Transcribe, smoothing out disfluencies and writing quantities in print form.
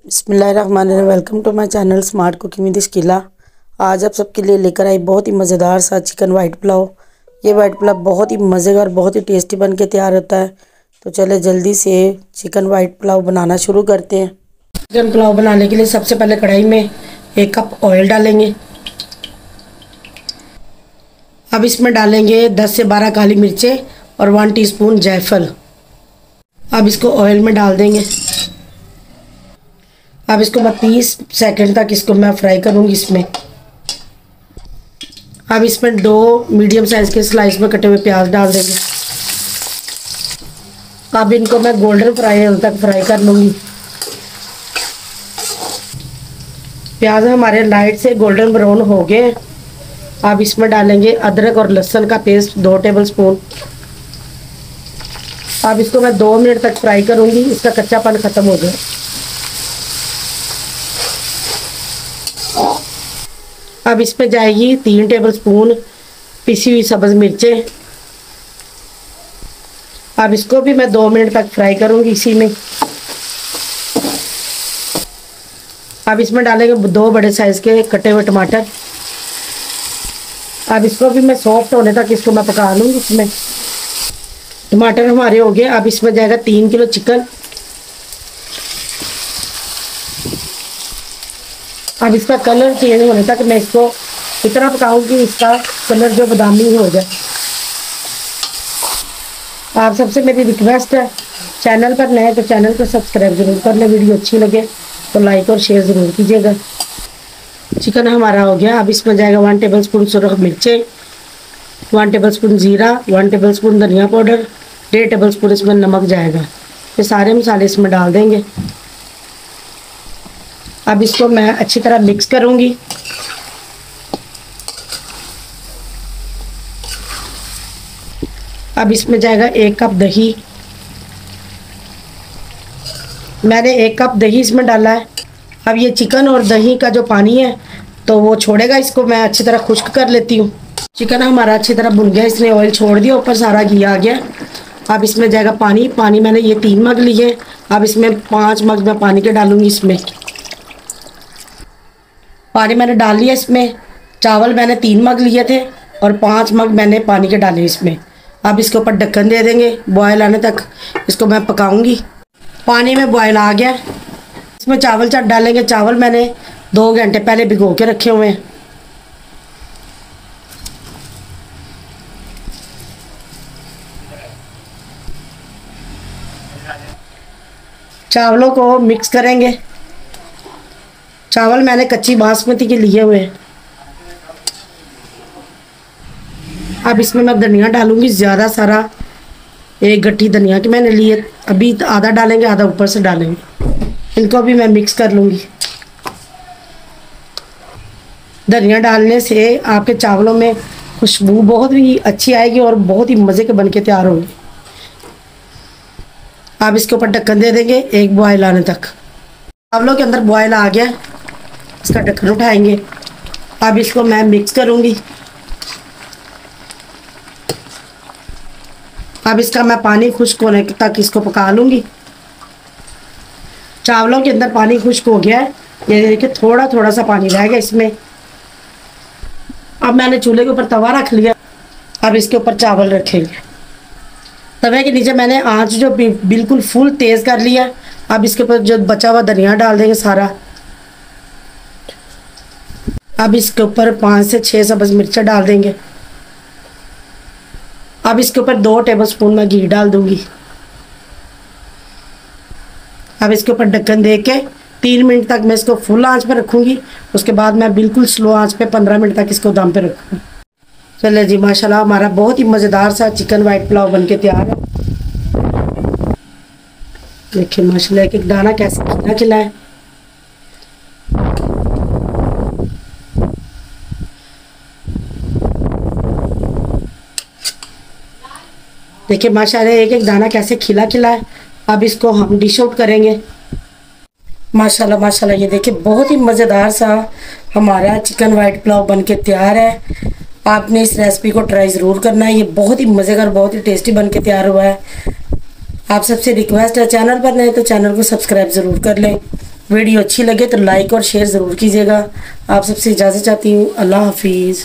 बिस्मिल्लाहिर्रहमानिर्रहीम। Welcome to my channel smart cooking with Shakeela. आज आप सबके लिए लेकर आई बहुत ही मज़ेदार सा चिकन वाइट पुलाव। ये वाइट पुलाव बहुत ही मज़ेदार बहुत ही टेस्टी बन के तैयार होता है। तो चले जल्दी से चिकन वाइट पुलाव बनाना शुरू करते हैं। चिकन पुलाव बनाने के लिए सबसे पहले कढ़ाई में 1 कप ऑयल डालेंगे। अब इसमें डालेंगे 10 से 12 काली मिर्चें और 1 टीस्पून जायफल। अब इसको ऑयल में डाल देंगे। अब इसको मैं 30 सेकंड तक इसको मैं फ्राई करूंगी इसमें। अब इसमें 2 मीडियम साइज के स्लाइस में कटे हुए प्याज डाल देंगे। अब इनको मैं गोल्डन फ्राई तक फ्राई कर लूँगी। प्याज हमारे लाइट से गोल्डन ब्राउन हो गए। अब इसमें डालेंगे अदरक और लहसुन का पेस्ट 2 टेबलस्पून। अब इसको मैं 2 मिनट तक फ्राई करूँगी, इसका कच्चापन ख़त्म हो जाए। अब इसमें जाएगी 3 टेबलस्पून पिसी हुई सब्ज़ मिर्चें। अब इसको भी मैं 2 मिनट तक फ्राई करूंगी इसी में। अब इसमें डालेंगे 2 बड़े साइज़ के कटे हुए टमाटर। अब इसको भी मैं सॉफ्ट होने तक इसको मैं पका लूँगी इसमें। टमाटर हमारे हो गए। अब इसमें जाएगा 3 किलो चिकन। अब इसका कलर चेंज होने तक मैं इसको इतना पकाऊंगी इसका कलर जो बादामी हो जाए। आप सबसे मेरी रिक्वेस्ट है, चैनल पर नए तो चैनल को सब्सक्राइब ज़रूर कर लें। वीडियो अच्छी लगे तो लाइक और शेयर ज़रूर कीजिएगा। चिकन हमारा हो गया। अब इसमें जाएगा 1 टेबलस्पून सुरख मिर्चें, 1 टेबलस्पून ज़ीरा, 1 टेबलस्पून धनिया पाउडर, 1.5 टेबलस्पून इसमें नमक जाएगा। ये सारे मसाले इसमें डाल देंगे। अब इसको मैं अच्छी तरह मिक्स करूंगी। अब इसमें जाएगा 1 कप दही। मैंने 1 कप दही इसमें डाला है। अब ये चिकन और दही का जो पानी है तो वो छोड़ेगा, इसको मैं अच्छी तरह खुश्क कर लेती हूँ। चिकन हमारा अच्छी तरह भुन गया, इसने ऑयल छोड़ दिया, ऊपर सारा घी आ गया। अब इसमें जाएगा पानी। पानी मैंने ये 3 मग लिए। अब इसमें 5 मग मैं पानी के डालूंगी इसमें। पानी मैंने डाल लिया इसमें। चावल मैंने 3 मग लिए थे और 5 मग मैंने पानी के डाले इसमें। अब इसके ऊपर ढक्कन दे देंगे, बॉयल आने तक इसको मैं पकाऊंगी। पानी में बॉयल आ गया, इसमें चावल चट डालेंगे। चावल मैंने 2 घंटे पहले भिगो के रखे हुए हैं। चावलों को मिक्स करेंगे। चावल मैंने कच्ची बासमती के लिए हुए हैं। अब इसमें मैं धनिया डालूंगी ज़्यादा सारा, 1 गट्ठी धनिया की मैंने लिए। अभी आधा डालेंगे, आधा ऊपर से डालेंगे। इनको भी मैं मिक्स कर लूँगी। धनिया डालने से आपके चावलों में खुशबू बहुत ही अच्छी आएगी और बहुत ही मज़े के बन के तैयार होंगे। अब इसके ऊपर ढक्कन दे देंगे 1 बॉयल आने तक। चावलों के अंदर बॉयल आ गया, इसका ढक्कन उठाएंगे। अब इसको मैं मिक्स करूंगी। अब इसका मैं पानी खुश्क होने तक इसको पका लूंगी। चावलों के अंदर पानी खुश्क हो गया है, ये देखिए थोड़ा थोड़ा सा पानी रह गया इसमें। अब मैंने चूल्हे के ऊपर तवा रख लिया। अब इसके ऊपर चावल रखेंगे। तवे के नीचे मैंने आंच जो बिल्कुल फुल तेज़ कर लिया। अब इसके ऊपर जो बचा हुआ धनिया डाल देंगे सारा। अब इसके ऊपर 5 से 6 सब्ज़ मिर्चें डाल देंगे। अब इसके ऊपर 2 टेबलस्पून मैं घी डाल दूंगी। अब इसके ऊपर ढक्कन दे के 3 मिनट तक मैं इसको फुल आंच पे रखूंगी। उसके बाद मैं बिल्कुल स्लो आंच पे 15 मिनट तक इसको दम पे रखूँगी। चलिए जी, माशाल्लाह हमारा बहुत ही मज़ेदार सा चिकन वाइट पुलाव बन के तैयार है। देखिए माशाल्लाह एक दाना कैसे खिला खिला है। देखिए माशाल्लाह एक दाना कैसे खिला खिला है। अब इसको हम डिश आउट करेंगे। माशाल्लाह माशाल्लाह ये देखिए बहुत ही मज़ेदार सा हमारा चिकन वाइट पुलाव बन के तैयार है। आपने इस रेसिपी को ट्राई ज़रूर करना है। ये बहुत ही मज़ेदार बहुत ही टेस्टी बन के तैयार हुआ है। आप सबसे रिक्वेस्ट है, चैनल पर नए तो चैनल को सब्सक्राइब ज़रूर कर लें। वीडियो अच्छी लगे तो लाइक और शेयर ज़रूर कीजिएगा। आप सबसे इजाज़त चाहती हूँ। अल्लाह हाफिज़।